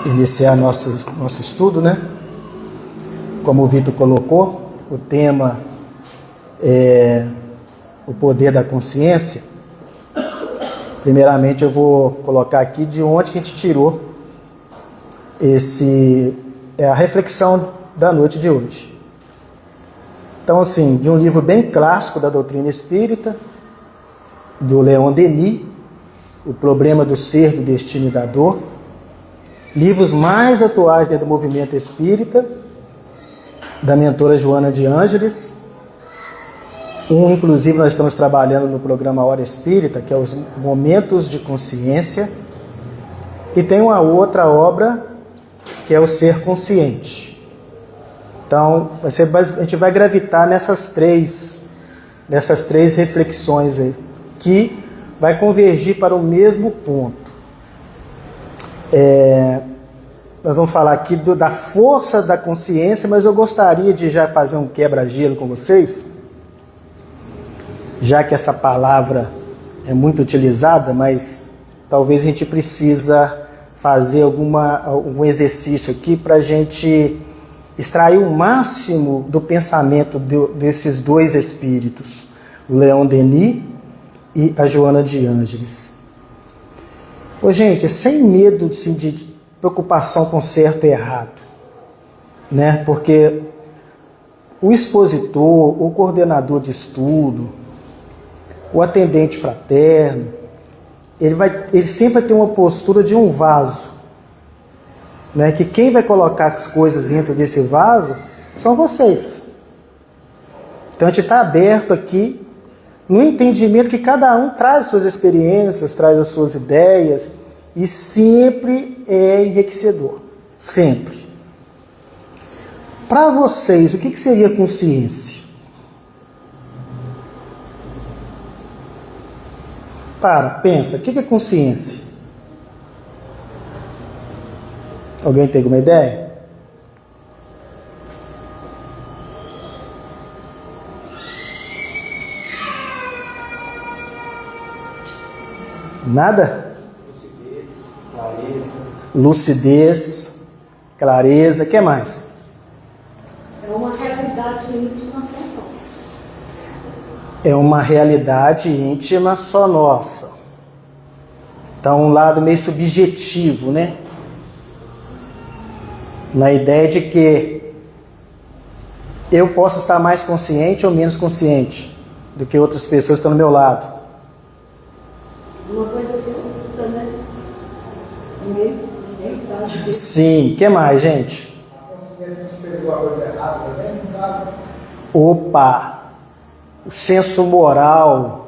iniciar nosso estudo, né? Como o Vitor colocou, o tema é o poder da consciência. Primeiramente eu vou colocar aqui de onde que a gente tirou a reflexão da noite de hoje. Então, assim, de um livro bem clássico da doutrina espírita, do Leon Denis, O Problema do Ser, do Destino e da Dor, livros mais atuais dentro do movimento espírita, da mentora Joana de Ângeles. Inclusive, nós estamos trabalhando no programa Hora Espírita, que é os Momentos de Consciência. E tem uma outra obra, que é o Ser Consciente. Então, a gente vai gravitar nessas três reflexões aí, que vai convergir para o mesmo ponto. Nós vamos falar aqui da força da consciência, mas eu gostaria de já fazer um quebra-gelo com vocês, já que essa palavra é muito utilizada, mas talvez a gente precisa fazer algum exercício aqui para a gente extrair o máximo do pensamento desses dois espíritos, o Leon Denis e a Joana de Ângeles. Gente, sem medo de preocupação com certo e errado, né? Porque o expositor, o coordenador de estudo, o atendente fraterno, ele sempre vai ter uma postura de um vaso, né? Que quem vai colocar as coisas dentro desse vaso são vocês. Então a gente está aberto aqui no entendimento que cada um traz as suas experiências, traz as suas ideias, e sempre é enriquecedor, sempre. Para vocês, o que seria consciência? Pensa, o que é consciência? Alguém tem alguma ideia? Nada? Lucidez, clareza, o que mais? É uma realidade íntima só nossa. É uma realidade íntima só nossa. Então, um lado meio subjetivo, né? Na ideia de que eu posso estar mais consciente ou menos consciente do que outras pessoas que estão do meu lado. Uma coisa assim, outra, né? Ninguém sabe. Sim, o que mais, gente? Opa! O senso moral.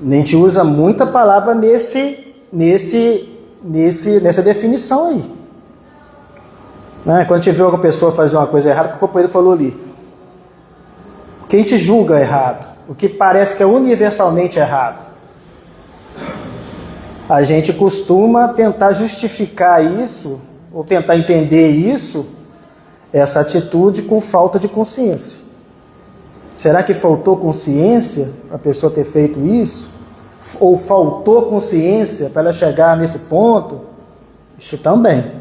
A gente usa muita palavra nessa definição aí. Né? Quando a gente vê uma pessoa fazer uma coisa errada, o companheiro falou ali. O que a gente julga errado, o que parece que é universalmente errado, a gente costuma tentar justificar isso, ou tentar entender isso, essa atitude, com falta de consciência. Será que faltou consciência para a pessoa ter feito isso? Ou faltou consciência para ela chegar nesse ponto? Isso também.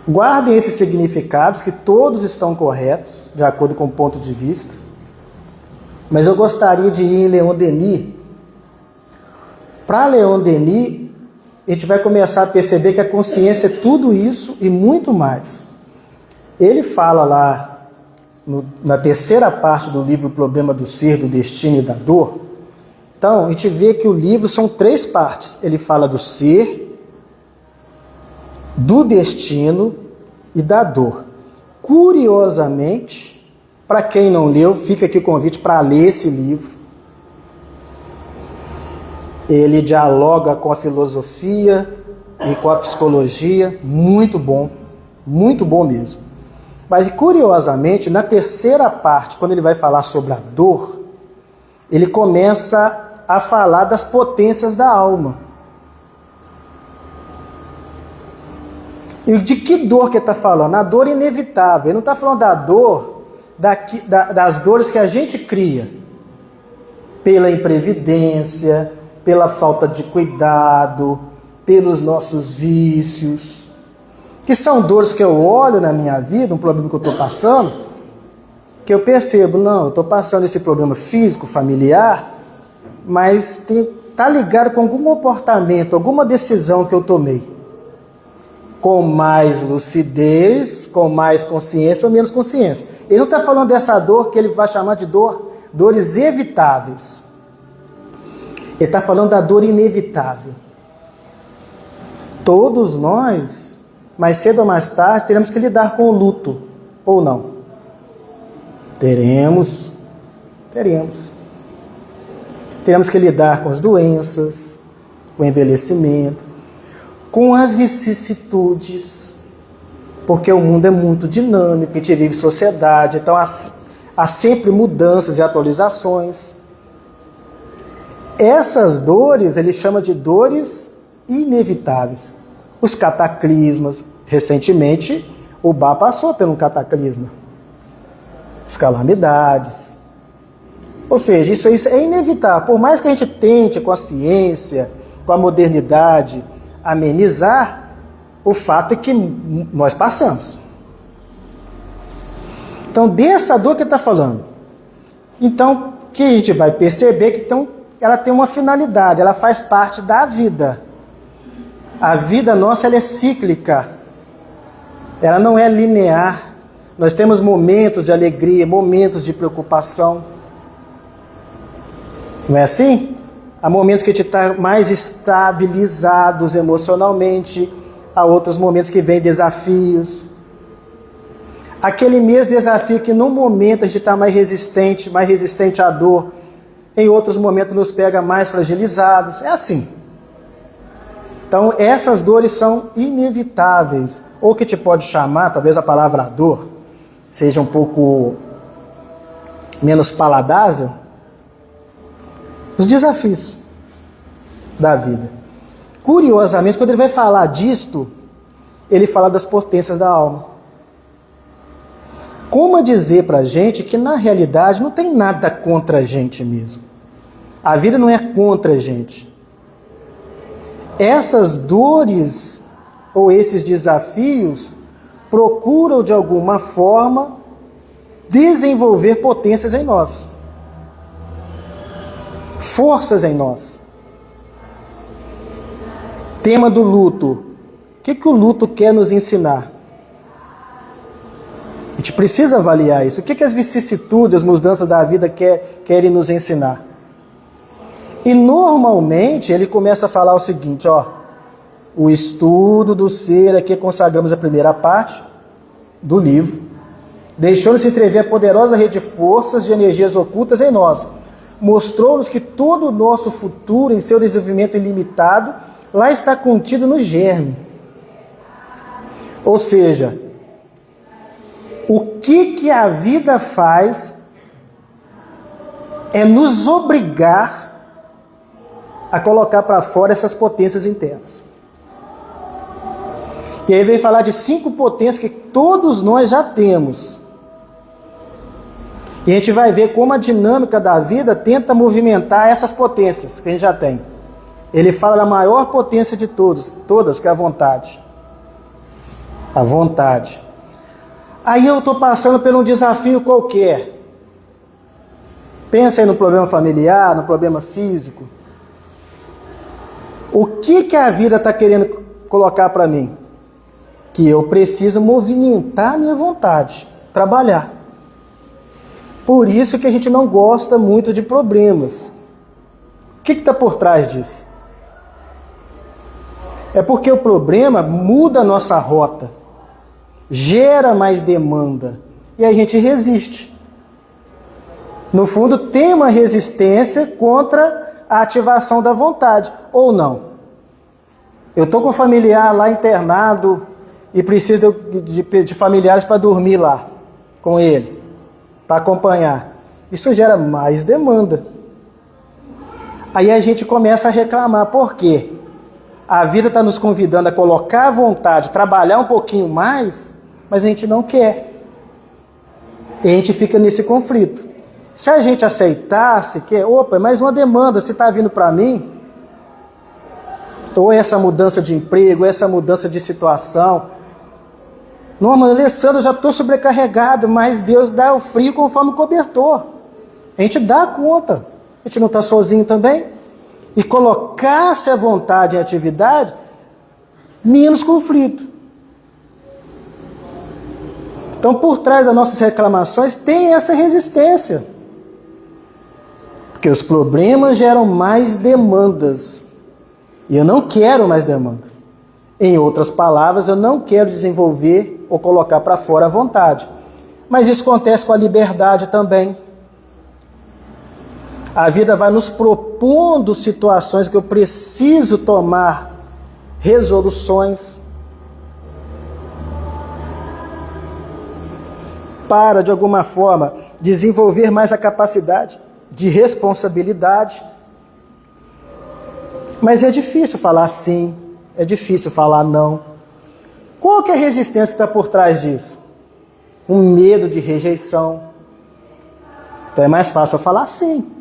Guardem esses significados, que todos estão corretos, de acordo com o ponto de vista. Mas eu gostaria de ir em Leon Denis. Para Leon Denis, a gente vai começar a perceber que a consciência é tudo isso e muito mais. Ele fala lá, na terceira parte do livro O Problema do Ser, do Destino e da Dor. Então, a gente vê que o livro são 3 partes. Ele fala do ser, do destino e da dor. Curiosamente, para quem não leu, fica aqui o convite para ler esse livro. Ele dialoga com a filosofia e com a psicologia, muito bom mesmo. Mas, curiosamente, na terceira parte, quando ele vai falar sobre a dor, ele começa a falar das potências da alma. E de que dor que ele está falando? A dor inevitável. Ele não está falando da dor, das dores que a gente cria, pela imprevidência, pela falta de cuidado, pelos nossos vícios, que são dores que eu olho na minha vida, um problema que eu estou passando, que eu percebo, não, eu estou passando esse problema físico, familiar, mas está ligado com algum comportamento, alguma decisão que eu tomei. Com mais lucidez, com mais consciência ou menos consciência. Ele não está falando dessa dor que ele vai chamar de dores evitáveis. Ele está falando da dor inevitável. Todos nós, mais cedo ou mais tarde, teremos que lidar com o luto, ou não? Teremos. Teremos que lidar com as doenças, com o envelhecimento, com as vicissitudes, porque o mundo é muito dinâmico, a gente vive em sociedade, então há sempre mudanças e atualizações. Essas dores, ele chama de dores inevitáveis. Os cataclismas, recentemente, o Bar passou por um cataclisma. As calamidades. Ou seja, isso é inevitável. Por mais que a gente tente com a ciência, com a modernidade, amenizar, o fato é que nós passamos. Então, dessa dor que ele está falando. Então, o que a gente vai perceber que ela tem uma finalidade, ela faz parte da vida. A vida nossa ela é cíclica, ela não é linear. Nós temos momentos de alegria, momentos de preocupação. Não é assim? Há momentos que a gente está mais estabilizados emocionalmente, há outros momentos que vêm desafios. Aquele mesmo desafio que num momento a gente está mais resistente à dor, em outros momentos nos pega mais fragilizados. É assim. Então essas dores são inevitáveis. Ou que te pode chamar, talvez a palavra dor seja um pouco menos paladável, os desafios da vida. Curiosamente, quando ele vai falar disto, ele fala das potências da alma. Como a dizer para a gente que na realidade não tem nada contra a gente mesmo. A vida não é contra a gente. Essas dores ou esses desafios procuram de alguma forma desenvolver potências em nós. Forças em nós. Tema do luto. O que o luto quer nos ensinar? A gente precisa avaliar isso. O que as vicissitudes, as mudanças da vida querem nos ensinar? E normalmente ele começa a falar o seguinte, o estudo do ser, aqui consagramos a primeira parte do livro, deixou-nos entrever a poderosa rede de forças de energias ocultas em nós. Mostrou-nos que todo o nosso futuro, em seu desenvolvimento ilimitado, lá está contido no germe. Ou seja, o que a vida faz é nos obrigar a colocar para fora essas potências internas. E aí vem falar de 5 potências que todos nós já temos. E a gente vai ver como a dinâmica da vida tenta movimentar essas potências que a gente já tem. Ele fala da maior potência de todas, que é a vontade. A vontade. Aí eu estou passando por um desafio qualquer. Pensa aí no problema familiar, no problema físico. O que a vida está querendo colocar para mim? Que eu preciso movimentar a minha vontade, trabalhar. Por isso que a gente não gosta muito de problemas. O que está por trás disso? É porque o problema muda a nossa rota, gera mais demanda e a gente resiste. No fundo, tem uma resistência contra a ativação da vontade, ou não. Eu estou com um familiar lá internado e preciso de familiares para dormir lá com ele, para acompanhar. Isso gera mais demanda. Aí a gente começa a reclamar. Por quê? A vida está nos convidando a colocar a vontade, trabalhar um pouquinho mais, mas a gente não quer. E a gente fica nesse conflito. Se a gente aceitasse que, mais uma demanda, se está vindo para mim, ou essa mudança de emprego, essa mudança de situação. Não, mas Alessandro, eu já estou sobrecarregado, mas Deus dá o frio conforme o cobertor. A gente dá conta. A gente não está sozinho também. E colocar-se à vontade em atividade, menos conflito. Então, por trás das nossas reclamações, tem essa resistência. Porque os problemas geram mais demandas. E eu não quero mais demanda. Em outras palavras, eu não quero desenvolver ou colocar para fora a vontade. Mas isso acontece com a liberdade também. A vida vai nos propondo situações que eu preciso tomar resoluções para, de alguma forma, desenvolver mais a capacidade de responsabilidade. Mas é difícil falar sim, é difícil falar não. Qual que é a resistência que está por trás disso? Um medo de rejeição. Então é mais fácil eu falar sim.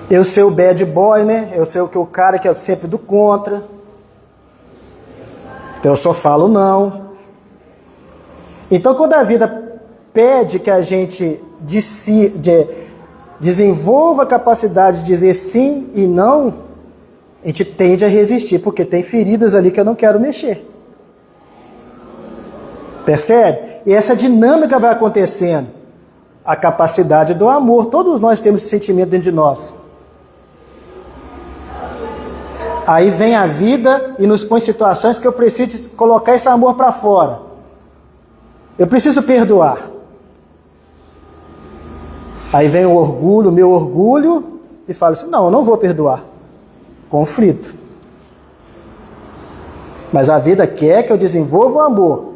Eu ser o bad boy, né? Eu ser o cara que é sempre do contra. Então eu só falo não. Então quando a vida pede que a gente desenvolva a capacidade de dizer sim e não, a gente tende a resistir, porque tem feridas ali que eu não quero mexer. Percebe? E essa dinâmica vai acontecendo. A capacidade do amor, todos nós temos esse sentimento dentro de nós. Aí vem a vida e nos põe em situações que eu preciso colocar esse amor para fora. Eu preciso perdoar. Aí vem o orgulho, meu orgulho, e fala assim, não, eu não vou perdoar. Conflito. Mas a vida quer que eu desenvolva o amor.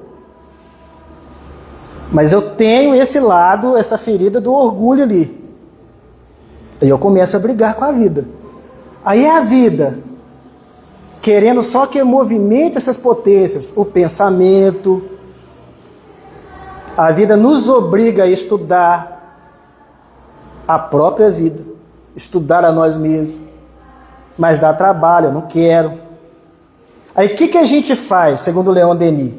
Mas eu tenho esse lado, essa ferida do orgulho ali. Aí eu começo a brigar com a vida. Aí é a vida querendo só que eu movimente essas potências, o pensamento. A vida nos obriga a estudar a própria vida, estudar a nós mesmos. Mas dá trabalho, eu não quero. Aí o que a gente faz, segundo Leon Denis?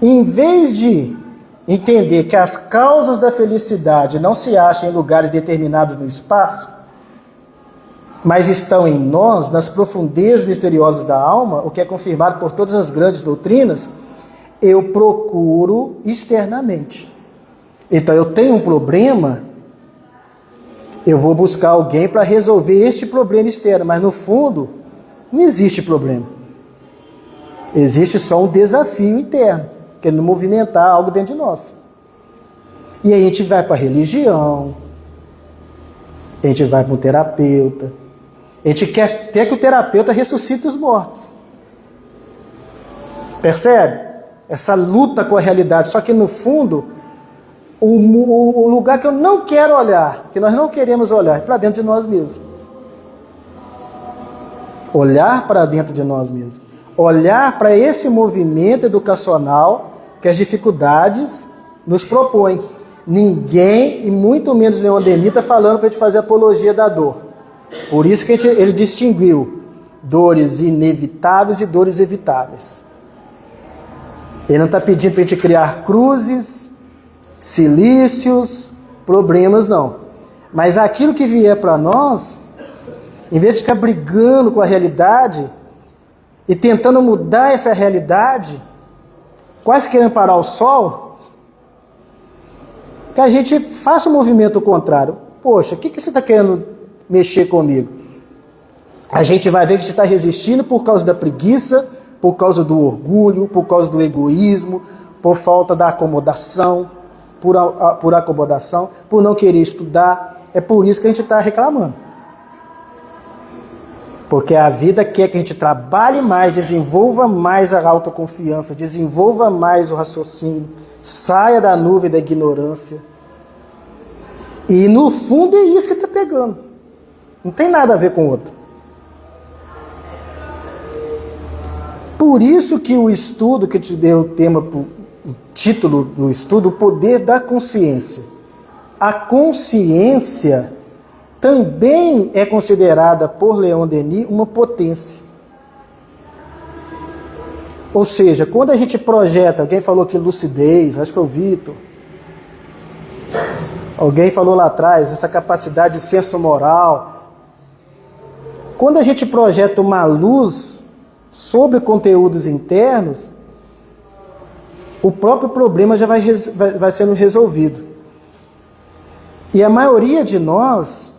Em vez de entender que as causas da felicidade não se acham em lugares determinados no espaço, mas estão em nós, nas profundezas misteriosas da alma, o que é confirmado por todas as grandes doutrinas, eu procuro externamente. Então eu tenho um problema, eu vou buscar alguém para resolver este problema externo, mas no fundo não existe problema. Existe só um desafio interno, que é movimentar algo dentro de nós. E aí a gente vai para a religião, a gente vai para um terapeuta, a gente quer até que o terapeuta ressuscite os mortos. Percebe? Essa luta com a realidade. Só que no fundo, o lugar que eu não quero olhar, que nós não queremos olhar, é para dentro de nós mesmos. Olhar para dentro de nós mesmos. Olhar para esse movimento educacional que as dificuldades nos propõem. Ninguém, e muito menos Leon Denis, está falando para a gente fazer apologia da dor. Por isso que ele distinguiu dores inevitáveis e dores evitáveis. Ele não está pedindo para a gente criar cruzes, cilícios, problemas, não. Mas aquilo que vier para nós, em vez de ficar brigando com a realidade e tentando mudar essa realidade, quase querendo parar o sol, que a gente faça um movimento contrário. Poxa, o que você está querendo mexer comigo? A gente vai ver que a gente está resistindo por causa da preguiça, por causa do orgulho, por causa do egoísmo, por falta da acomodação, por acomodação, por não querer estudar. É por isso que a gente está reclamando. Porque a vida quer que a gente trabalhe mais, desenvolva mais a autoconfiança, desenvolva mais o raciocínio, saia da nuvem da ignorância. E no fundo é isso que está pegando. Não tem nada a ver com o outro. Por isso que o estudo que eu te dei o título do estudo, o poder da consciência. A consciência também é considerada por Leon Denis uma potência. Ou seja, quando a gente projeta, alguém falou que lucidez, acho que é o Vitor, alguém falou lá atrás, essa capacidade de senso moral. Quando a gente projeta uma luz sobre conteúdos internos, o próprio problema já vai sendo resolvido. E a maioria de nós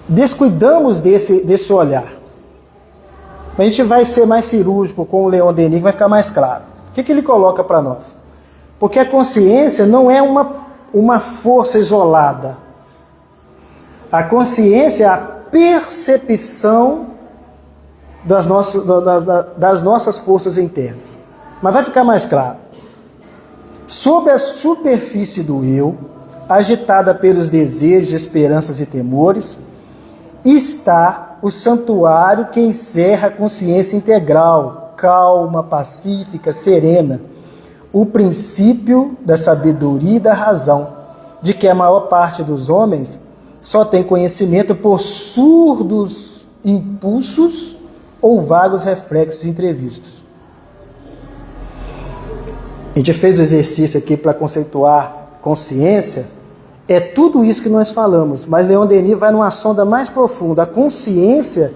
descuidamos desse olhar. A gente vai ser mais cirúrgico com o Leon Denis, que vai ficar mais claro. O que ele coloca para nós? Porque a consciência não é uma força isolada. A consciência é a percepção das nossas forças internas. Mas vai ficar mais claro. Sob a superfície do eu, agitada pelos desejos, esperanças e temores, está o santuário que encerra a consciência integral, calma, pacífica, serena, o princípio da sabedoria e da razão, de que a maior parte dos homens só tem conhecimento por surdos impulsos ou vagos reflexos entrevistos. A gente fez o exercício aqui para conceituar consciência. É tudo isso que nós falamos, mas Leon Denis vai numa sonda mais profunda. A consciência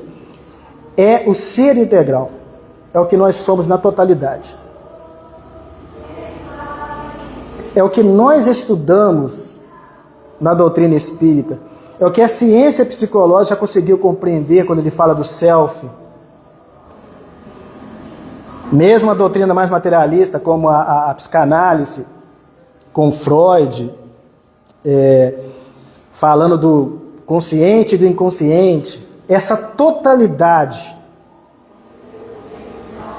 é o ser integral, é o que nós somos na totalidade. É o que nós estudamos na doutrina espírita, é o que a ciência psicológica conseguiu compreender quando ele fala do self. Mesmo a doutrina mais materialista, como a psicanálise, com Freud, falando do consciente e do inconsciente, essa totalidade,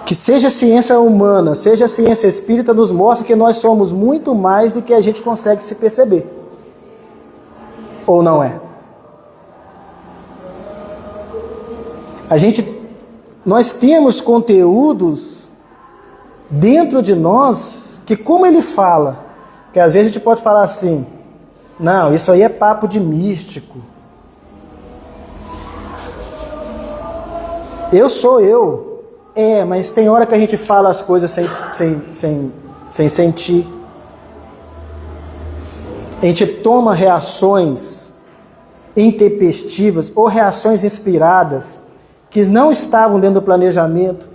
que seja a ciência humana, seja a ciência espírita, nos mostra que nós somos muito mais do que a gente consegue se perceber. Ou não é? Nós temos conteúdos dentro de nós que, como ele fala, que às vezes a gente pode falar assim, não, isso aí é papo de místico. Eu sou eu. Mas tem hora que a gente fala as coisas sem sentir. A gente toma reações intempestivas ou reações inspiradas que não estavam dentro do planejamento.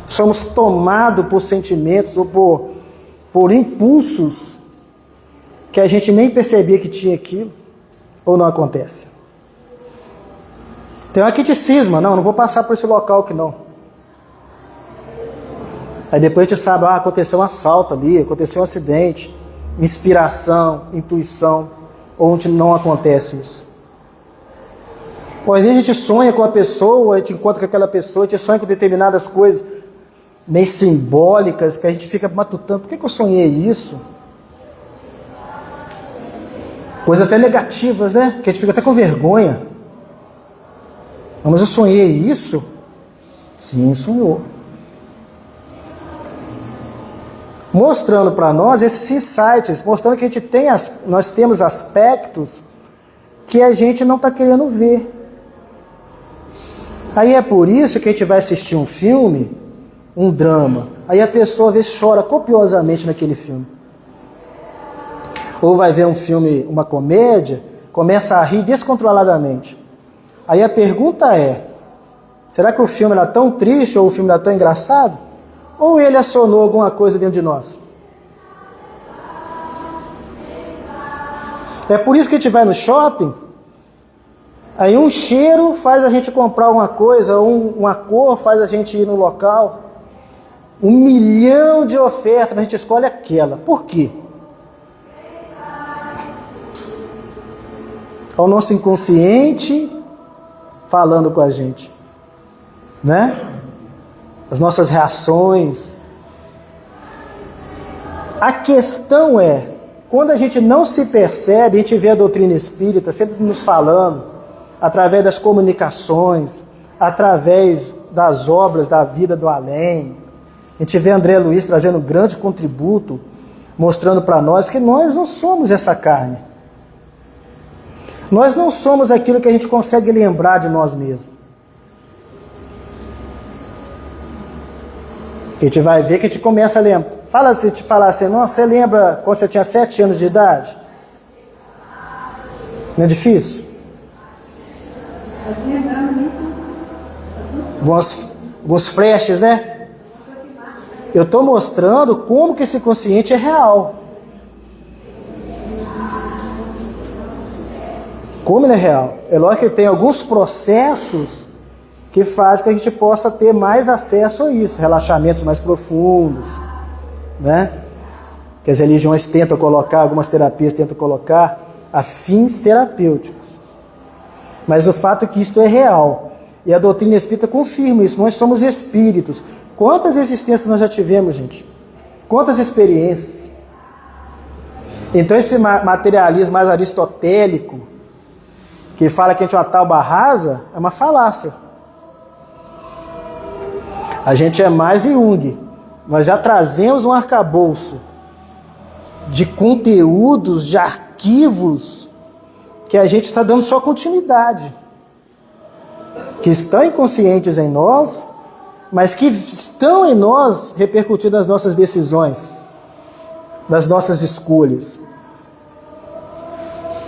Somos tomados por sentimentos ou por impulsos que a gente nem percebia que tinha aquilo, ou não acontece. Tem uma que te cisma, não vou passar por esse local aqui não. Aí depois a gente sabe, aconteceu um assalto ali, aconteceu um acidente, inspiração, intuição, onde não acontece isso. Ou às vezes a gente sonha com a pessoa, a gente encontra com aquela pessoa, a gente sonha com determinadas coisas meio simbólicas, que a gente fica matutando, por que eu sonhei isso? Coisas até negativas, né? Que a gente fica até com vergonha. Não, mas eu sonhei isso? Sim, sonhou. Mostrando para nós esses insights, mostrando que nós temos aspectos que a gente não está querendo ver. Aí é por isso que a gente vai assistir um filme, um drama, aí a pessoa às vezes chora copiosamente naquele filme. Ou vai ver um filme, uma comédia, começa a rir descontroladamente. Aí a pergunta é, será que o filme era tão triste ou o filme era tão engraçado? Ou ele acionou alguma coisa dentro de nós? É por isso que a gente vai no shopping, aí um cheiro faz a gente comprar uma coisa, uma cor faz a gente ir no local. 1 milhão de ofertas, a gente escolhe aquela. Por quê? É o nosso inconsciente falando com a gente, né? As nossas reações. A questão é, quando a gente não se percebe, a gente vê a doutrina espírita sempre nos falando, através das comunicações, através das obras da vida do além. A gente vê André Luiz trazendo um grande contributo mostrando para nós que nós não somos essa carne. Nós não somos aquilo que a gente consegue lembrar de nós mesmos. A gente vai ver que a gente começa a lembrar. Se te falar assim, nossa, você lembra quando você tinha 7 anos de idade? Não é difícil? Alguns flashes, né? Eu estou mostrando como que esse consciente é real. Como ele é real. É lógico que tem alguns processos que fazem que a gente possa ter mais acesso a isso. Relaxamentos mais profundos, né? Que as religiões tentam colocar, algumas terapias tentam colocar a fins terapêuticos. Mas o fato é que isto é real. E a doutrina espírita confirma isso. Nós somos espíritos. Quantas existências nós já tivemos, gente? Quantas experiências? Então esse materialismo mais aristotélico, que fala que a gente é uma tábua rasa, é uma falácia. A gente é mais Jung. Nós já trazemos um arcabouço de conteúdos, de arquivos, que a gente está dando só continuidade. Que estão inconscientes em nós, mas que estão em nós repercutindo nas nossas decisões, nas nossas escolhas.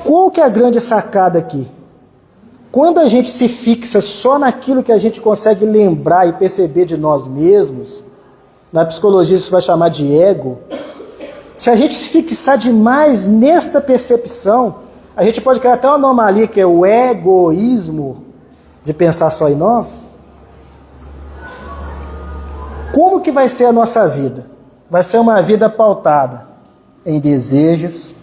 Qual que é a grande sacada aqui? Quando a gente se fixa só naquilo que a gente consegue lembrar e perceber de nós mesmos, na psicologia isso vai chamar de ego, se a gente se fixar demais nesta percepção, a gente pode criar até uma anomalia que é o egoísmo, de pensar só em nós. Como que vai ser a nossa vida? Vai ser uma vida pautada em desejos,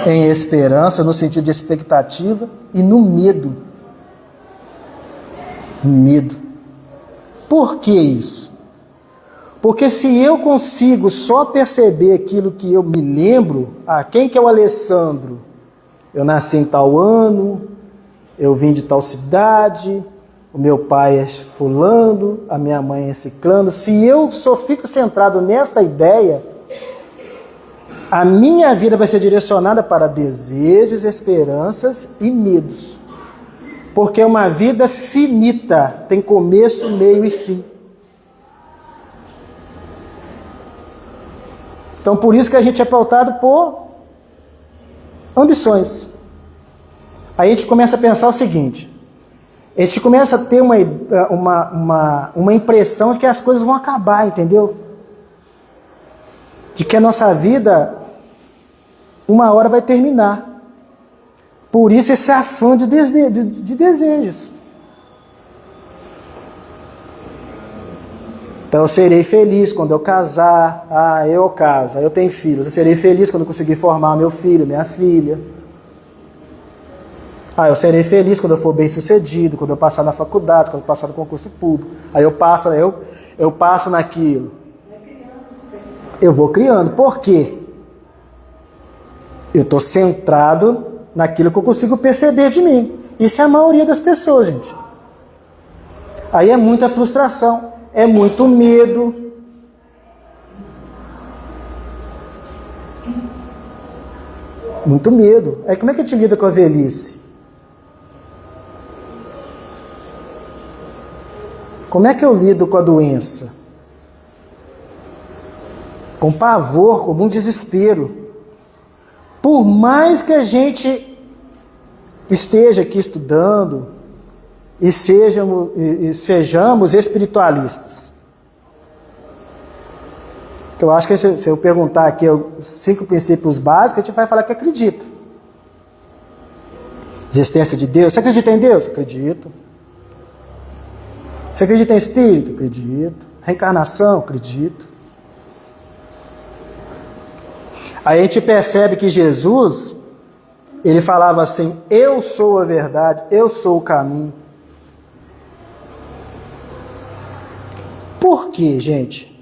em esperança, no sentido de expectativa, e no medo. Medo. Por que isso? Porque se eu consigo só perceber aquilo que eu me lembro, quem que é o Alessandro? Eu nasci em tal ano, eu vim de tal cidade, o meu pai é fulano, a minha mãe é ciclano. Se eu só fico centrado nesta ideia, a minha vida vai ser direcionada para desejos, esperanças e medos. Porque é uma vida finita, tem começo, meio e fim. Então por isso que a gente é pautado por ambições. Aí a gente começa a pensar o seguinte, a gente começa a ter uma impressão de que as coisas vão acabar, entendeu? De que a nossa vida, uma hora vai terminar. Por isso esse afã de desejos. Então eu serei feliz quando eu casar. Eu caso, aí eu tenho filhos. Eu serei feliz quando eu conseguir formar meu filho, minha filha. Eu serei feliz quando eu for bem sucedido, quando eu passar na faculdade, quando eu passar no concurso público. Aí eu passo naquilo. Eu vou criando. Por quê? Eu estou centrado naquilo que eu consigo perceber de mim. Isso é a maioria das pessoas, gente. Aí é muita frustração, é muito medo. Muito medo. Aí como é que a gente lida com a velhice? Como é que eu lido com a doença? Com pavor, com um desespero. Por mais que a gente esteja aqui estudando e sejamos espiritualistas. Eu acho que se eu perguntar aqui os 5 princípios básicos, a gente vai falar que acredita. Existência de Deus. Você acredita em Deus? Acredito. Você acredita em espírito? Acredito. Reencarnação? Acredito. Aí a gente percebe que Jesus, ele falava assim, eu sou a verdade, eu sou o caminho. Por quê, gente?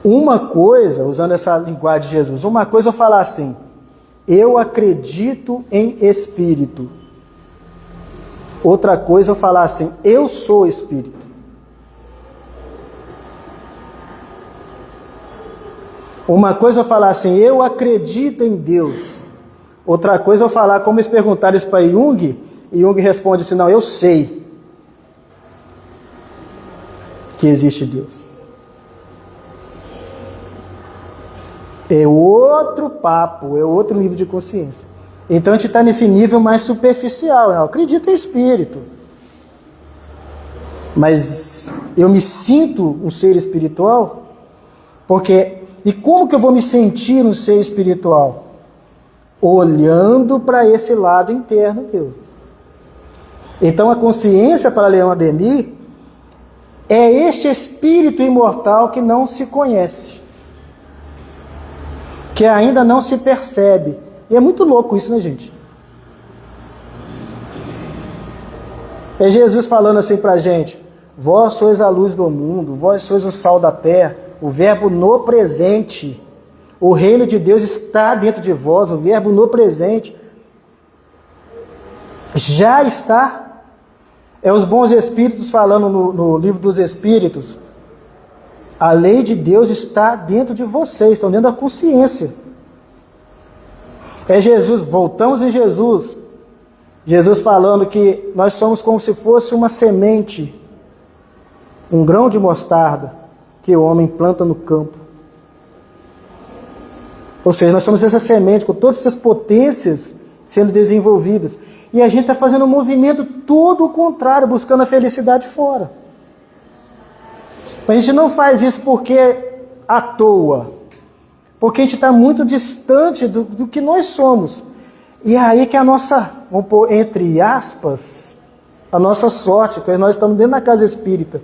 Uma coisa, usando essa linguagem de Jesus, uma coisa eu falar assim, eu acredito em espírito. Outra coisa eu falar assim, eu sou espírito. Uma coisa é eu falar assim, eu acredito em Deus. Outra coisa é eu falar, como eles perguntaram isso para Jung, e Jung responde assim, não, eu sei que existe Deus. É outro papo, é outro nível de consciência. Então a gente está nesse nível mais superficial, eu acredito em espírito. Mas eu me sinto um ser espiritual? Porque, e como que eu vou me sentir um ser espiritual? Olhando para esse lado interno meu. Então a consciência para Leon Denis é este espírito imortal que não se conhece, que ainda não se percebe. E é muito louco isso, né, gente? É Jesus falando assim para a gente, vós sois a luz do mundo, vós sois o sal da terra, o verbo no presente. O reino de Deus está dentro de vós, o verbo no presente. Já está. É os bons espíritos falando no livro dos Espíritos. A lei de Deus está dentro de vocês, estão dentro da consciência. É Jesus, voltamos em Jesus. Jesus falando que nós somos como se fosse uma semente, um grão de mostarda, que o homem planta no campo. Ou seja, nós somos essa semente com todas essas potências sendo desenvolvidas. E a gente está fazendo um movimento todo o contrário, buscando a felicidade fora. Mas a gente não faz isso porque à toa. Porque a gente está muito distante do que nós somos. E é aí que a nossa, vamos pôr entre aspas, a nossa sorte, porque nós estamos dentro da casa espírita,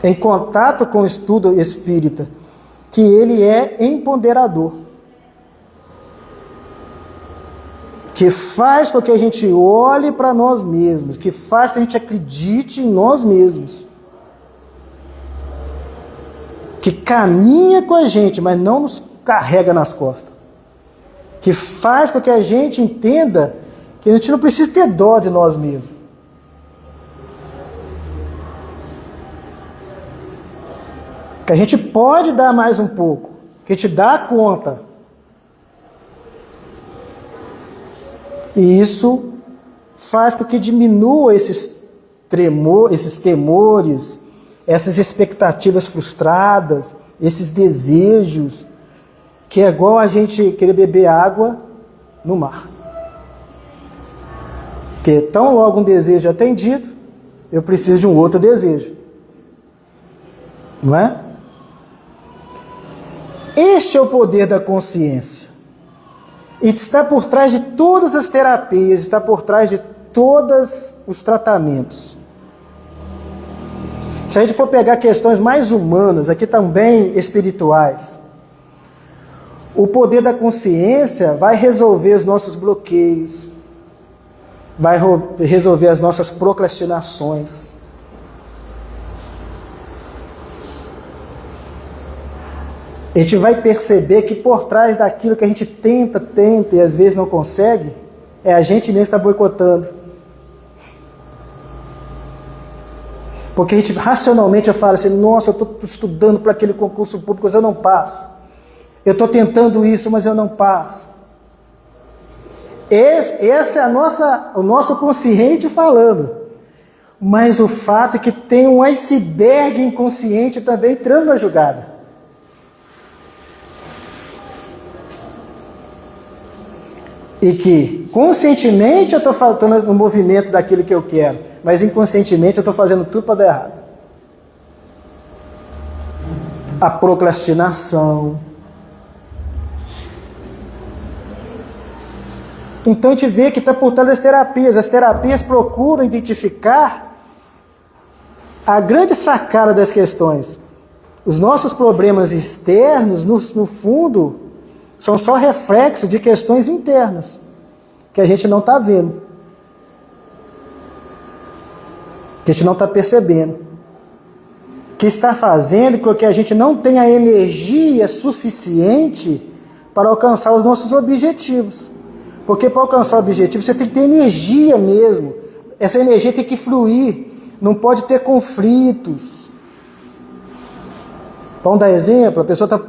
em contato com o estudo espírita, que ele é empoderador, que faz com que a gente olhe para nós mesmos, que faz com que a gente acredite em nós mesmos, que caminha com a gente, mas não nos carrega nas costas, que faz com que a gente entenda que a gente não precisa ter dó de nós mesmos. Que a gente pode dar mais um pouco, que a gente dá conta. E isso faz com que diminua esses temores, essas expectativas frustradas, esses desejos, que é igual a gente querer beber água no mar. Que tão logo um desejo atendido, eu preciso de um outro desejo. Não é? Este é o poder da consciência. E está por trás de todas as terapias, está por trás de todos os tratamentos. Se a gente for pegar questões mais humanas, aqui também espirituais, o poder da consciência vai resolver os nossos bloqueios, vai resolver as nossas procrastinações. A gente vai perceber que por trás daquilo que a gente tenta e às vezes não consegue, é a gente mesmo que está boicotando. Porque a gente racionalmente eu falo assim, nossa, eu estou estudando para aquele concurso público, mas eu não passo. Eu estou tentando isso, mas eu não passo. Esse é o nosso consciente falando. Mas o fato é que tem um iceberg inconsciente também entrando na jogada. E que conscientemente eu estou faltando no movimento daquilo que eu quero, mas inconscientemente eu estou fazendo tudo para dar errado. A procrastinação. Então a gente vê que está por trás das terapias. As terapias procuram identificar a grande sacada das questões. Os nossos problemas externos, no fundo, são só reflexos de questões internas, que a gente não está vendo, que a gente não está percebendo, que está fazendo com que a gente não tenha energia suficiente para alcançar os nossos objetivos. Porque para alcançar o objetivo você tem que ter energia mesmo, essa energia tem que fluir, não pode ter conflitos. Vamos dar exemplo, a pessoa está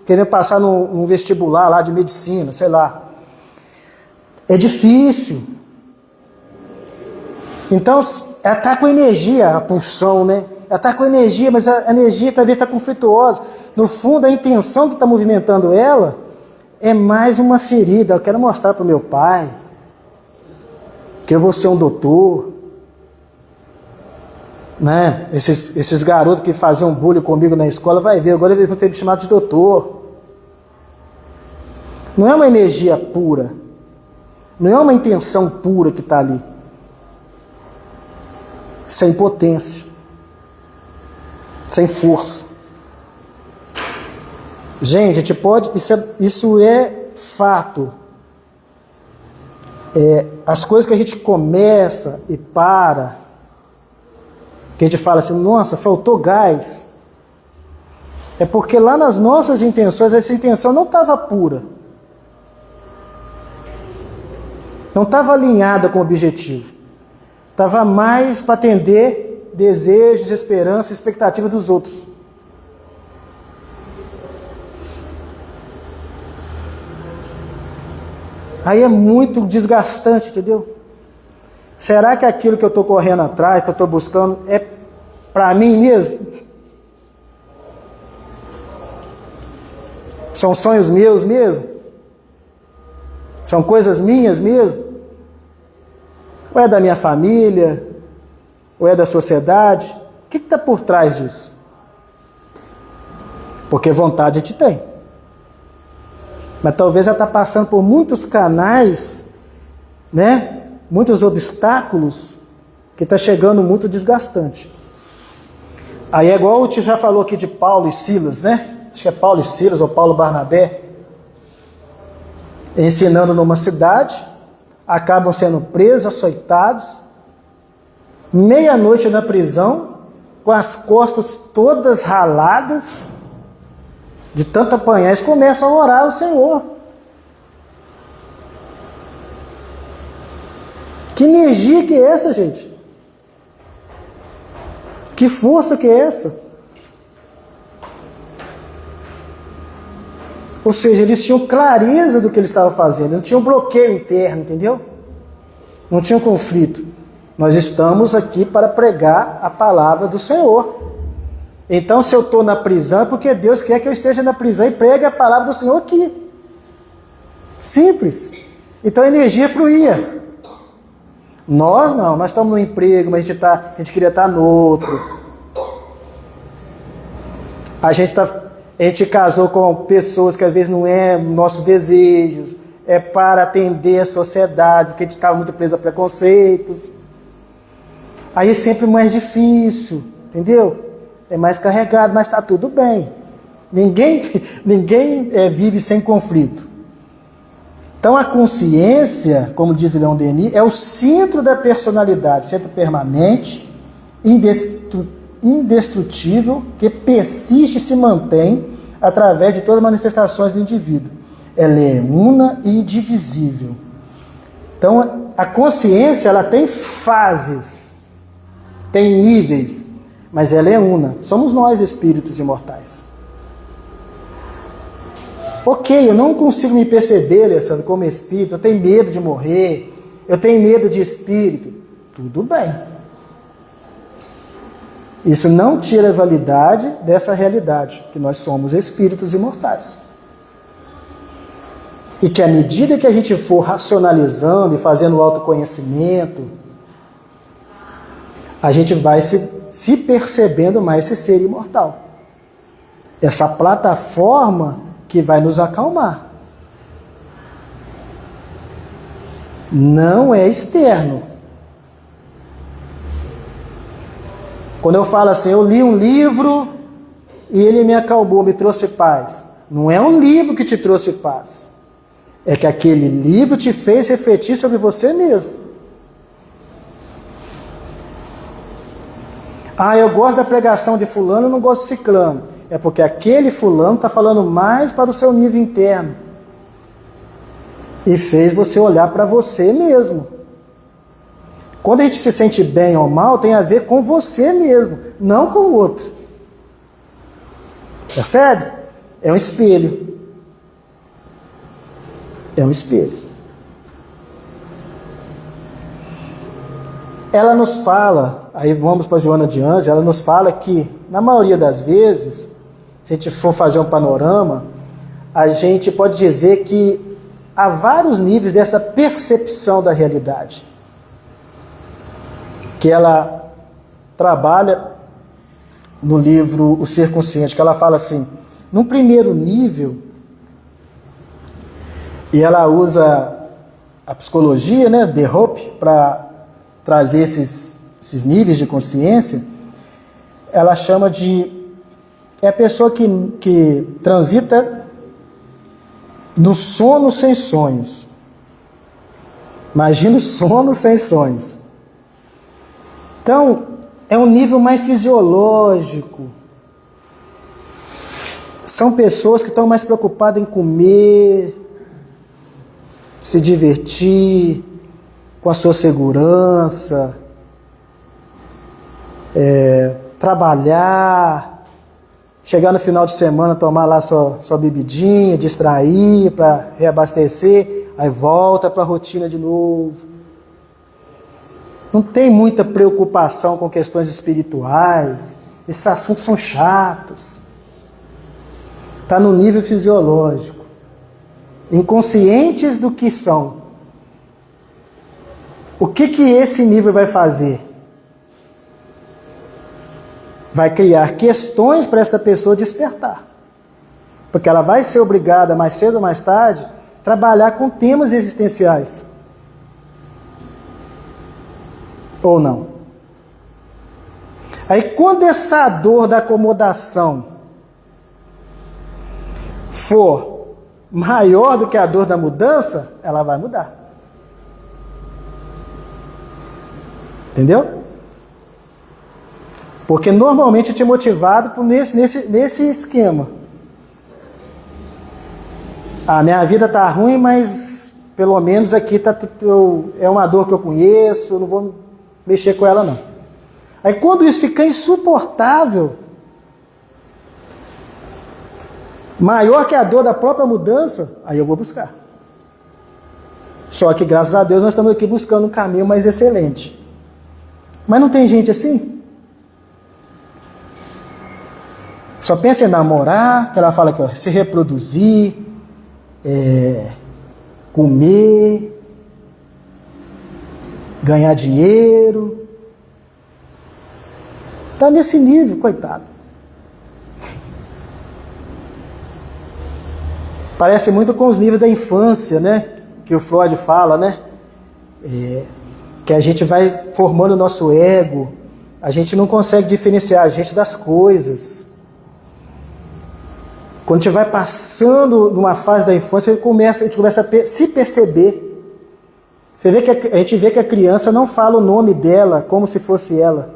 querendo passar num vestibular lá de medicina, sei lá. É difícil. Então, ela está com energia, a pulsão, né? Ela está com energia, mas a energia talvez está conflituosa. No fundo, a intenção que está movimentando ela é mais uma ferida. Eu quero mostrar para o meu pai que eu vou ser um doutor. Né? Esses garotos que faziam bullying comigo na escola, vai ver, agora eles vão ter me chamado de doutor. Não é uma energia pura. Não é uma intenção pura que está ali. Sem potência. Sem força. Gente, a gente pode... Isso é fato. As coisas que a gente começa e para, que a gente fala assim, nossa, faltou gás. É porque lá nas nossas intenções, essa intenção não estava pura. Não estava alinhada com o objetivo. Estava mais para atender desejos, esperança, expectativa dos outros. Aí é muito desgastante, entendeu? Será que aquilo que eu estou correndo atrás, que eu estou buscando, é para mim mesmo? São sonhos meus mesmo? São coisas minhas mesmo? Ou é da minha família? Ou é da sociedade? O que está por trás disso? Porque vontade a gente tem. Mas talvez ela está passando por muitos canais, né? Muitos obstáculos, que está chegando muito desgastante. Aí é igual o tio já falou aqui de Paulo e Silas, né? Acho que é Paulo e Silas ou Paulo e Barnabé. Ensinando numa cidade, acabam sendo presos, açoitados, meia-noite na prisão, com as costas todas raladas, de tanto apanhar, eles começam a orar ao Senhor. Que energia que é essa, gente? Que força que é essa? Ou seja, eles tinham clareza do que eles estavam fazendo, não tinham bloqueio interno, entendeu? Não tinha conflito. Nós estamos aqui para pregar a palavra do Senhor. Então, se eu estou na prisão, é porque Deus quer que eu esteja na prisão e pregue a palavra do Senhor aqui. Simples. Então a energia fluía. Nós não, nós estamos no emprego, mas a gente queria estar no outro. A gente casou com pessoas que às vezes não é nossos desejos, é para atender a sociedade, porque a gente estava muito preso a preconceitos. Aí é sempre mais difícil, entendeu? É mais carregado, mas está tudo bem. Ninguém vive sem conflito. Então a consciência, como diz Leon Denis, é o centro da personalidade, centro permanente, indestrutível, que persiste e se mantém através de todas as manifestações do indivíduo. Ela é una e indivisível. Então a consciência, ela tem fases, tem níveis, mas ela é una. Somos nós, espíritos imortais. Ok, eu não consigo me perceber, Alessandro, como espírito, eu tenho medo de morrer, eu tenho medo de espírito. Tudo bem. Isso não tira a validade dessa realidade, que nós somos espíritos imortais. E que à medida que a gente for racionalizando e fazendo o autoconhecimento, a gente vai se percebendo mais esse ser imortal. Essa plataforma que vai nos acalmar. Não é externo. Quando eu falo assim, eu li um livro e ele me acalmou, me trouxe paz. Não é um livro que te trouxe paz. É que aquele livro te fez refletir sobre você mesmo. Ah, eu gosto da pregação de fulano, eu não gosto de ciclano. É porque aquele fulano está falando mais para o seu nível interno. E fez você olhar para você mesmo. Quando a gente se sente bem ou mal, tem a ver com você mesmo, não com o outro. Percebe? É um espelho. É um espelho. Ela nos fala, aí vamos para Joana de Ângeles, ela nos fala que, na maioria das vezes, se a gente for fazer um panorama, a gente pode dizer que há vários níveis dessa percepção da realidade. Que ela trabalha no livro O Ser Consciente, que ela fala assim, num primeiro nível, e ela usa a psicologia, né, de Hope, para trazer esses níveis de consciência, ela chama de... é a pessoa que transita no sono sem sonhos. Imagina o sono sem sonhos. Então, é um nível mais fisiológico. São pessoas que estão mais preocupadas em comer, se divertir, com a sua segurança, trabalhar, chegar no final de semana, tomar lá sua bebidinha, distrair para reabastecer, aí volta para a rotina de novo. Não tem muita preocupação com questões espirituais, esses assuntos são chatos. Está no nível fisiológico, inconscientes do que são. O que esse nível vai fazer? Vai criar questões para esta pessoa despertar. Porque ela vai ser obrigada, mais cedo ou mais tarde, a trabalhar com temas existenciais. Ou não? Aí quando essa dor da acomodação for maior do que a dor da mudança, ela vai mudar. Entendeu? Porque normalmente é motivado por nesse esquema. A minha vida está ruim, mas pelo menos aqui é uma dor que eu conheço, eu não vou mexer com ela não. Aí quando isso fica insuportável, maior que a dor da própria mudança, aí eu vou buscar. Só que graças a Deus nós estamos aqui buscando um caminho mais excelente. Mas não tem gente assim? Só pensa em namorar, que ela fala que se reproduzir, comer, ganhar dinheiro. Está nesse nível, coitado. Parece muito com os níveis da infância, né? Que o Freud fala, né? Que a gente vai formando o nosso ego, a gente não consegue diferenciar a gente das coisas. Quando a gente vai passando numa fase da infância, a gente começa a se perceber. A gente vê que a criança não fala o nome dela como se fosse ela.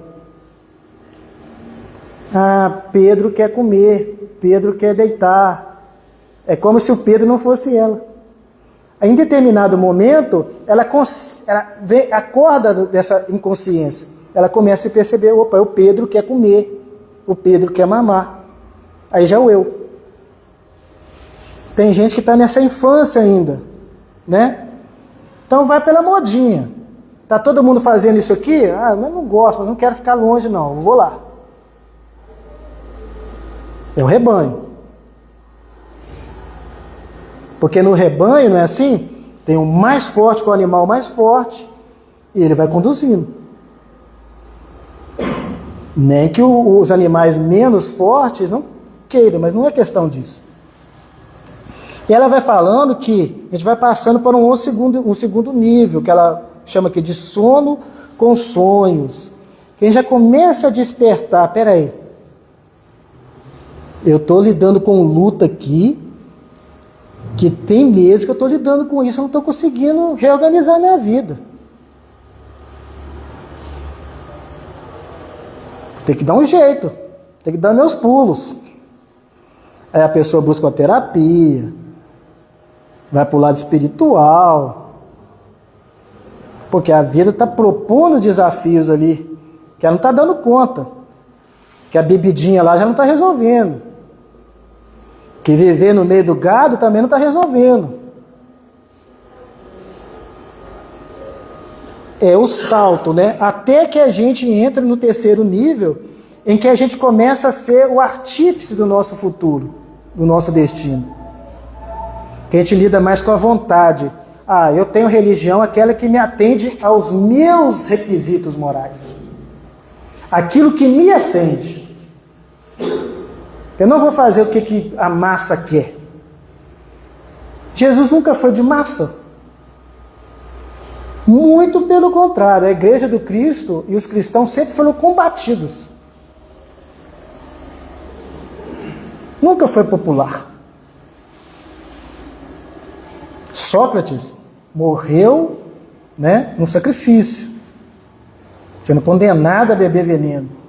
Ah, Pedro quer comer, Pedro quer deitar. É como se o Pedro não fosse ela. Em determinado momento, ela acorda dessa inconsciência. Ela começa a se perceber, opa, o Pedro quer comer, o Pedro quer mamar. Aí já é o eu. Tem gente que está nessa infância ainda, né? Então vai pela modinha. Tá todo mundo fazendo isso aqui? Ah, eu não gosto, mas não quero ficar longe não, eu vou lá. É o rebanho. Porque no rebanho, não é assim? Tem o mais forte com o animal mais forte e ele vai conduzindo. Nem que os animais menos fortes não queiram, mas não é questão disso. E ela vai falando que a gente vai passando para um segundo nível, que ela chama aqui de sono com sonhos. Que a gente já começa a despertar, peraí, eu estou lidando com luta aqui, que tem meses que eu estou lidando com isso, eu não estou conseguindo reorganizar a minha vida. Tem que dar um jeito, tem que dar meus pulos. Aí a pessoa busca uma terapia, vai para o lado espiritual, porque a vida está propondo desafios ali, que ela não está dando conta, que a bebidinha lá já não está resolvendo. Que viver no meio do gado também não está resolvendo. É o salto, né? Até que a gente entra no terceiro nível, em que a gente começa a ser o artífice do nosso futuro, do nosso destino. Que a gente lida mais com a vontade. Ah, eu tenho religião, aquela que me atende aos meus requisitos morais. Aquilo que me atende. Eu não vou fazer o que a massa quer. Jesus nunca foi de massa. Muito pelo contrário, a igreja do Cristo e os cristãos sempre foram combatidos. Nunca foi popular. Sócrates morreu, né, no sacrifício, sendo condenado a beber veneno.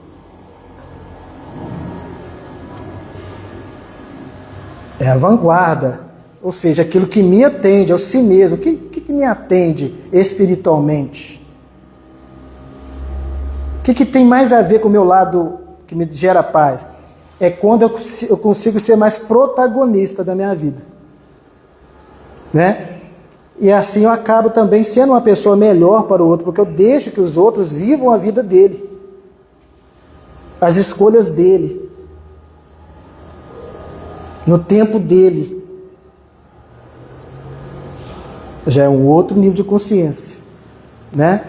É a vanguarda, ou seja, aquilo que me atende ao si mesmo. O que me atende espiritualmente? O que tem mais a ver com o meu lado que me gera paz? É quando eu consigo ser mais protagonista da minha vida. Né? E assim eu acabo também sendo uma pessoa melhor para o outro, porque eu deixo que os outros vivam a vida dele, as escolhas dele, no tempo dele. Já é um outro nível de consciência, né?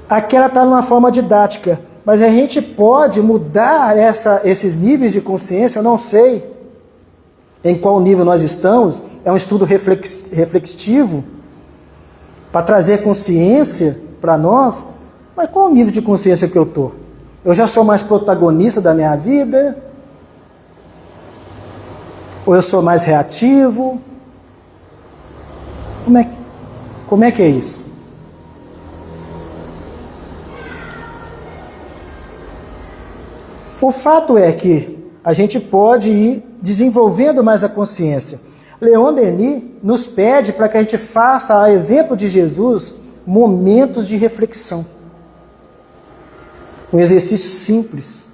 Aqui ela está numa forma didática, mas a gente pode mudar esses níveis de consciência. Eu não sei em qual nível nós estamos. É um estudo reflexivo para trazer consciência para nós. Mas qual o nível de consciência que eu estou? Eu já sou mais protagonista da minha vida? Ou eu sou mais reativo? Como é que é isso? O fato é que a gente pode ir desenvolvendo mais a consciência. Leon Denis nos pede para que a gente faça, a exemplo de Jesus, momentos de reflexão. Um exercício simples.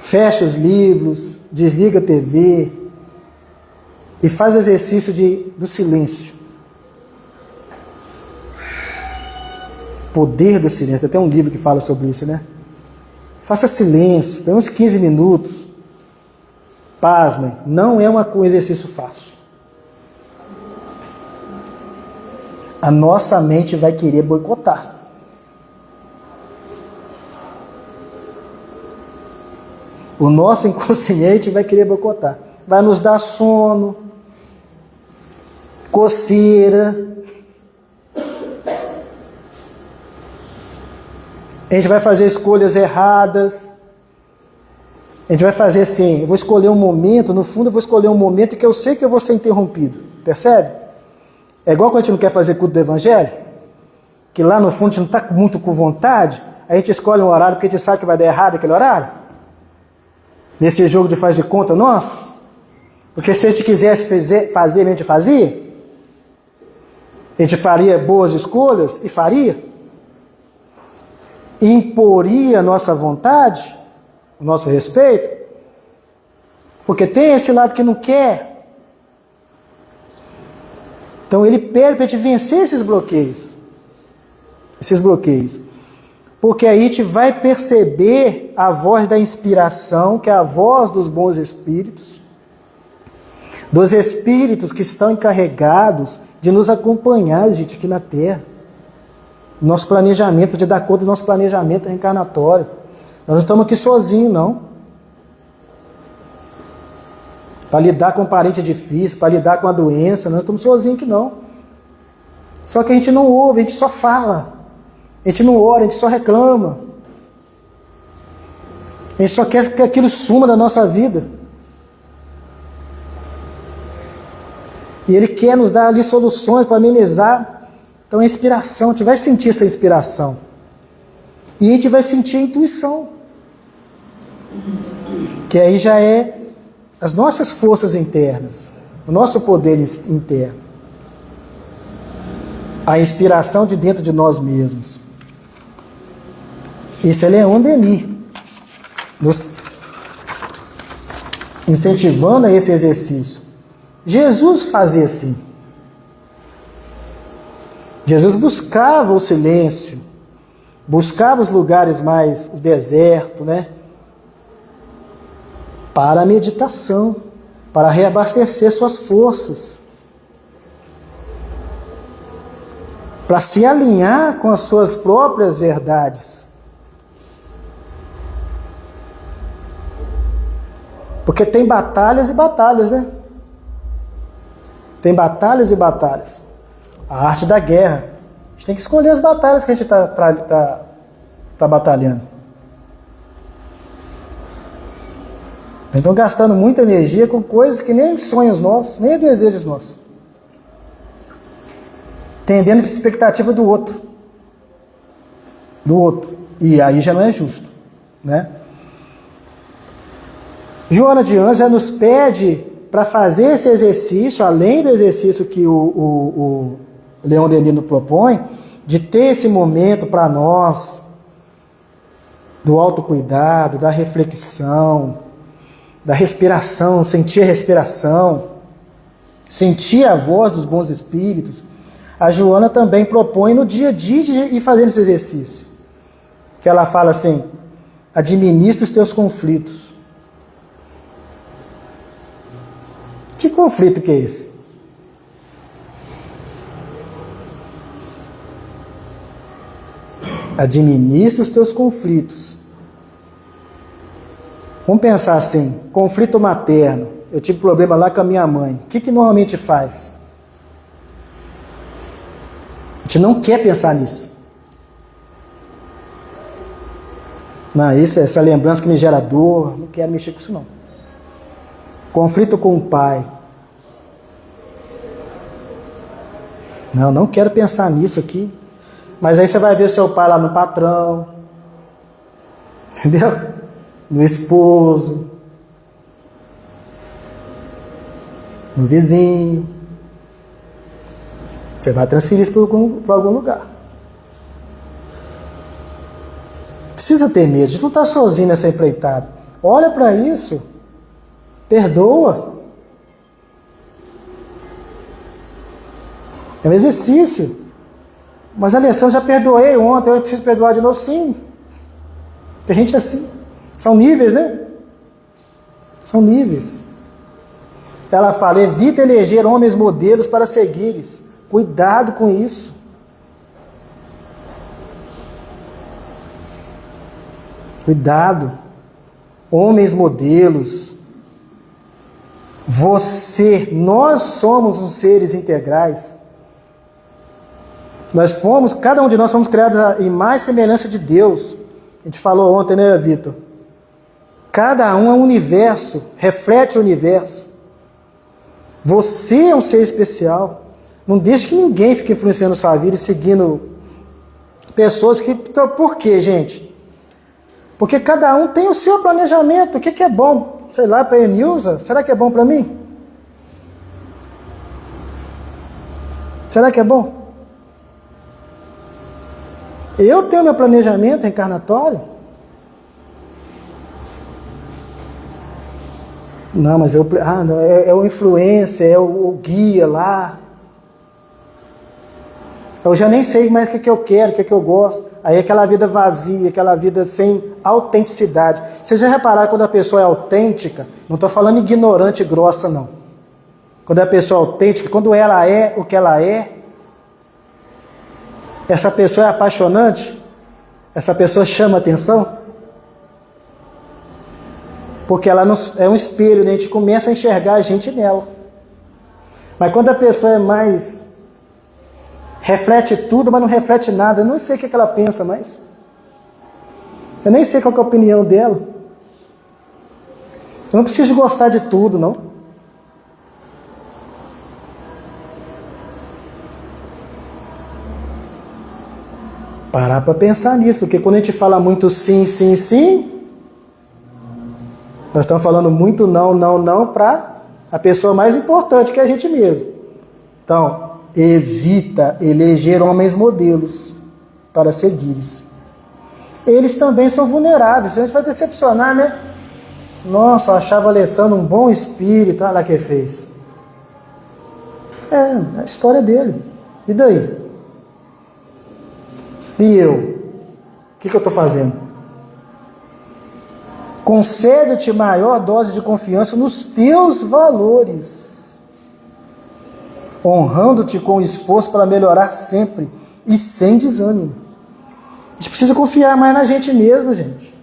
Fecha os livros, desliga a TV e faz o exercício do silêncio. Poder do silêncio. Tem até um livro que fala sobre isso, né? Faça silêncio, por uns 15 minutos. Pasmem, não é um exercício fácil. A nossa mente vai querer boicotar. O nosso inconsciente vai querer boicotar. Vai nos dar sono, coceira. A gente vai fazer escolhas erradas. A gente vai fazer assim, eu vou escolher um momento, no fundo eu vou escolher um momento que eu sei que eu vou ser interrompido. Percebe? É igual quando a gente não quer fazer culto do evangelho, que lá no fundo a gente não está muito com vontade, a gente escolhe um horário porque a gente sabe que vai dar errado aquele horário. Nesse jogo de faz de conta nosso. Porque se a gente quisesse fazer, a gente fazia. A gente faria boas escolhas e faria. Imporia a nossa vontade, o nosso respeito, porque tem esse lado que não quer. Então ele pede para a gente vencer esses bloqueios. Porque aí a gente vai perceber a voz da inspiração, que é a voz dos bons espíritos, dos espíritos que estão encarregados de nos acompanhar, gente, aqui na Terra. Nosso planejamento, de dar conta do nosso planejamento reencarnatório. Nós não estamos aqui sozinhos, não. Para lidar com um parente difícil, para lidar com a doença, nós não estamos sozinhos aqui, não. Só que a gente não ouve, a gente só fala. A gente não ora, a gente só reclama. A gente só quer que aquilo suma da nossa vida. E Ele quer nos dar ali soluções para amenizar. Então a inspiração, a gente vai sentir essa inspiração. E a gente vai sentir a intuição. Que aí já é as nossas forças internas, o nosso poder interno. A inspiração de dentro de nós mesmos. Isso é Leon Denis. incentivando a esse exercício. Jesus fazia assim. Jesus buscava o silêncio, buscava os lugares mais, o deserto, né? Para a meditação, para reabastecer suas forças, para se alinhar com as suas próprias verdades. Porque tem batalhas e batalhas, né? Tem batalhas e batalhas. A arte da guerra. A gente tem que escolher as batalhas que a gente tá batalhando. Então, gastando muita energia com coisas que nem sonhos nossos, nem desejos nossos. Tendendo a expectativa do outro. Do outro. E aí já não é justo, né? Joana de Ângeles já nos pede para fazer esse exercício, além do exercício que o Leon Denis nos propõe, de ter esse momento para nós, do autocuidado, da reflexão, da respiração, sentir a respiração, sentir a voz dos bons espíritos. A Joana também propõe no dia a dia de ir fazendo esse exercício. Que ela fala assim, administra os teus conflitos. Que conflito que é esse? Administra os teus conflitos. Vamos pensar assim, conflito materno. Eu tive problema lá com a minha mãe. O que normalmente faz? A gente não quer pensar nisso. Não, essa lembrança que me gera dor, não quero mexer com isso não. Conflito com o pai. Não quero pensar nisso aqui. Mas aí você vai ver seu pai lá no patrão. Entendeu? No esposo. No vizinho. Você vai transferir isso para algum lugar. Precisa ter medo. A gente não está sozinho nessa empreitada. Olha para isso. Perdoa. É um exercício. Mas a lição já perdoei ontem, eu preciso perdoar de novo, sim. Tem gente assim. São níveis, né? São níveis. Ela fala, evita eleger homens modelos para seguires. Cuidado com isso. Cuidado. Homens modelos. Nós somos os seres integrais. Cada um de nós fomos criados à imagem e semelhança de Deus. A gente falou ontem, né, Vitor? Cada um é um universo, reflete o universo. Você é um ser especial. Não deixe que ninguém fique influenciando sua vida e seguindo pessoas que... Então, por quê, gente? Porque cada um tem o seu planejamento. O que é bom? Sei lá, para a Enilza, será que é bom para mim? Será que é bom? Eu tenho meu planejamento reencarnatório? Não, mas é o influencer, é o guia lá. Eu já nem sei mais o que eu quero, o que eu gosto. Aí aquela vida vazia, aquela vida sem autenticidade. Vocês já repararam quando a pessoa é autêntica? Não estou falando ignorante e grossa, não. Quando a pessoa é autêntica, quando ela é o que ela é, essa pessoa é apaixonante? Essa pessoa chama atenção? Porque ela é um espelho, né? A gente começa a enxergar a gente nela. Mas quando a pessoa é mais... reflete tudo, mas não reflete nada. Eu não sei o que ela pensa mais. Eu nem sei qual que é a opinião dela. Eu não preciso gostar de tudo, não. Parar para pensar nisso, porque quando a gente fala muito sim, sim, sim, nós estamos falando muito não, não, não para a pessoa mais importante, que é a gente mesmo. Então, evita eleger homens modelos para seguires. Eles também são vulneráveis. A gente vai decepcionar, né? Nossa, eu achava o Alessandro um bom espírito. Olha lá o que ele fez. É a história dele. E daí? E eu? O que eu estou fazendo? Concede-te maior dose de confiança nos teus valores, honrando-te com esforço para melhorar sempre e sem desânimo. A gente precisa confiar mais na gente mesmo, gente.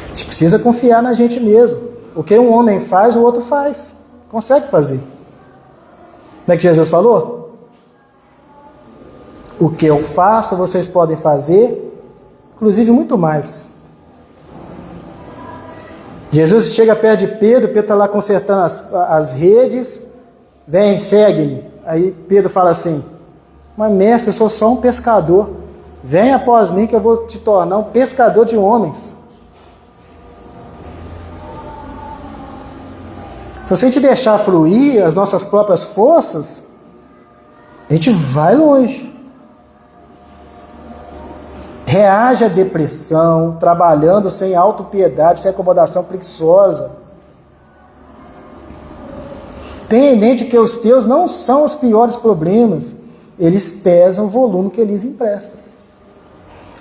A gente precisa confiar na gente mesmo. O que um homem faz, o outro faz. Consegue fazer. Não é que Jesus falou? O que eu faço, vocês podem fazer, inclusive muito mais. Jesus chega perto de Pedro, Pedro está lá consertando as redes, vem, segue-me. Aí Pedro fala assim, mas mestre, eu sou só um pescador, vem após mim que eu vou te tornar um pescador de homens. Então se a gente deixar fluir as nossas próprias forças, a gente vai longe. Reage à depressão, trabalhando sem autopiedade, sem acomodação preguiçosa. Tenha em mente que os teus não são os piores problemas, eles pesam o volume que eles emprestam.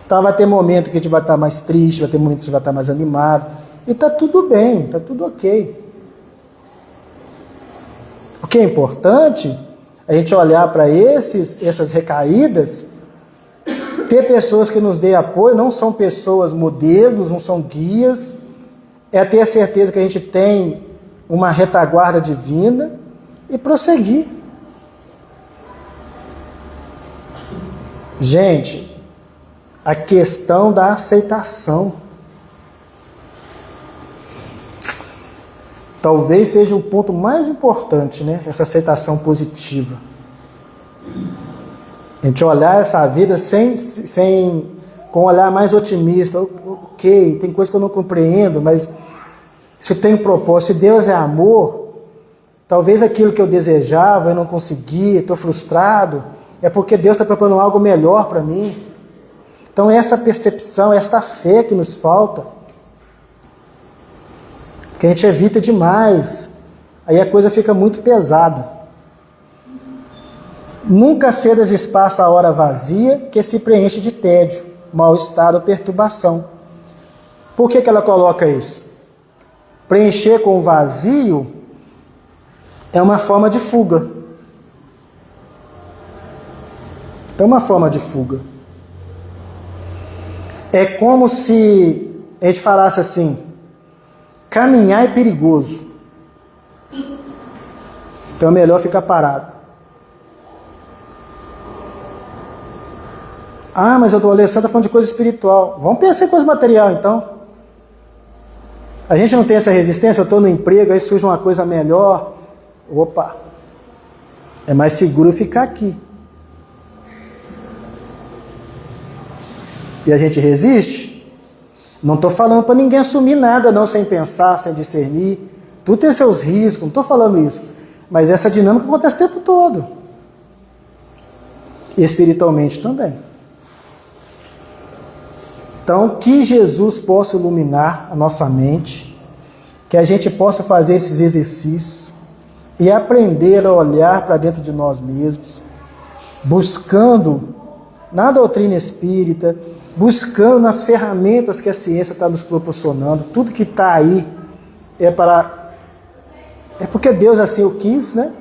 Então vai ter momento que a gente vai estar mais triste, vai ter momento que a gente vai estar mais animado, e está tudo bem, está tudo ok. O que é importante é a gente olhar para essas recaídas, ter pessoas que nos dêem apoio, não são pessoas modelos, não são guias, é ter a certeza que a gente tem uma retaguarda divina e prosseguir. Gente, a questão da aceitação talvez seja o ponto mais importante, né? Essa aceitação positiva. A gente olhar essa vida com um olhar mais otimista. Ok, tem coisa que eu não compreendo, mas isso tem um propósito. Se Deus é amor, talvez aquilo que eu desejava, eu não consegui, estou frustrado, é porque Deus está preparando algo melhor para mim. Então essa percepção, esta fé que nos falta, que a gente evita demais, aí a coisa fica muito pesada. Nunca cedas espaço à hora vazia que se preenche de tédio, mal-estar ou perturbação. Por que ela coloca isso? Preencher com o vazio é uma forma de fuga. É uma forma de fuga. É como se a gente falasse assim, caminhar é perigoso. Então é melhor ficar parado. Ah, mas o Alessandro está falando de coisa espiritual. Vamos pensar em coisa material, então. A gente não tem essa resistência, eu estou no emprego, aí surge uma coisa melhor. Opa, é mais seguro ficar aqui. E a gente resiste? Não estou falando para ninguém assumir nada, não, sem pensar, sem discernir. Tudo tem seus riscos, não estou falando isso. Mas essa dinâmica acontece o tempo todo. Espiritualmente também. Então, que Jesus possa iluminar a nossa mente, que a gente possa fazer esses exercícios e aprender a olhar para dentro de nós mesmos, buscando na doutrina espírita, buscando nas ferramentas que a ciência está nos proporcionando. Tudo que está aí é porque Deus assim o quis, né?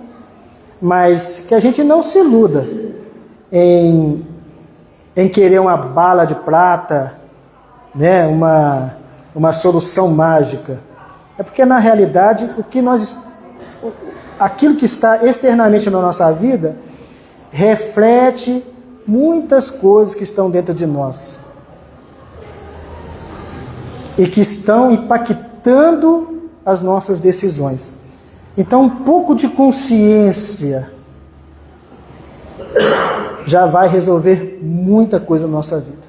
Mas que a gente não se iluda em querer uma bala de prata, né? Uma solução mágica. É porque na realidade aquilo que está externamente na nossa vida reflete muitas coisas que estão dentro de nós e que estão impactando as nossas decisões. Então, um pouco de consciência já vai resolver muita coisa na nossa vida.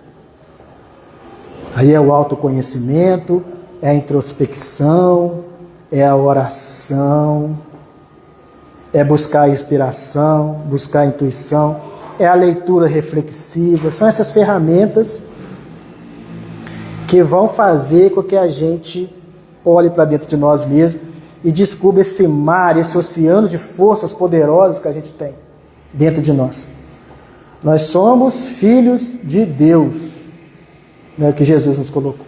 Aí é o autoconhecimento, é a introspecção, é a oração, é buscar a inspiração, buscar a intuição, é a leitura reflexiva. São essas ferramentas que vão fazer com que a gente olhe para dentro de nós mesmos e descubra esse mar, esse oceano de forças poderosas que a gente tem dentro de nós. Nós somos filhos de Deus, né, que Jesus nos colocou.